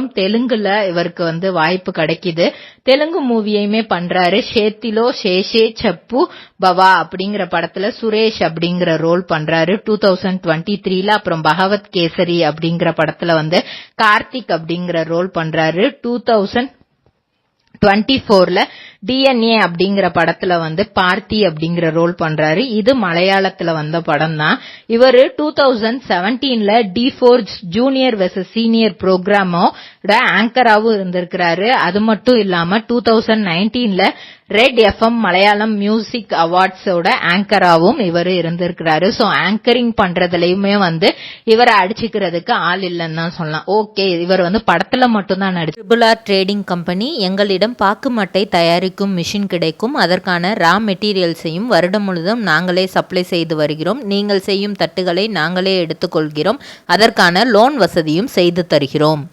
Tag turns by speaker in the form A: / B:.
A: தெலுங்குல இவருக்கு வாய்ப்பு கிடைக்குது. தெலுங்கு மூவியுமே பண்றாரு. ஷேத்திலோ ஷேஷே செப்பு பவா அப்படிங்கிற படத்துல சுரேஷ் அப்படிங்கிற ரோல் பண்றாரு 2023ல. அப்புறம் பகவத் கேசரி அப்படிங்கிற படத்துல கார்த்திக் அப்படிங்கிற ரோல் பண்றாரு. 2024ல DNA அப்படிங்கிற படத்துல பார்த்தி அப்படிங்கிற ரோல் பண்றாரு. இது மலையாளத்துல வந்த படம் தான். இவர் 2017ல D4 ஜூனியர் வெர்சஸ் சீனியர் ப்ரோக்ராமோட ஆங்கராவும் இருந்திருக்கிறாரு. அது மட்டும் இல்லாம 2019ல ரெட் FM மலையாளம் மியூசிக் அவார்ட்ஸோட ஆங்கராவும் இவர் இருந்திருக்கிறாரு. சோ ஆங்கரிங் பண்றதுலயுமே இவரை அடிச்சுக்கிறதுக்கு ஆள் இல்லைன்னு தான் சொல்லலாம். ஓகே, இவர் படத்துல மட்டும் தான் நடிச்சு. ட்ரிபிள் ஆர் ட்ரேடிங் கம்பெனி எங்களிடம் பாக்கு மட்டை தயாரிக்கும் மிஷின் கிடைக்கும். அதற்கான ரா மெட்டீரியல்ஸையும் வருடம் முழுதும் நாங்களே சப்ளை செய்து வருகிறோம். நீங்கள் செய்யும் தட்டுகளை நாங்களே எடுத்துக்கொள்கிறோம். அதற்கான லோன் வசதியும் செய்து தருகிறோம்.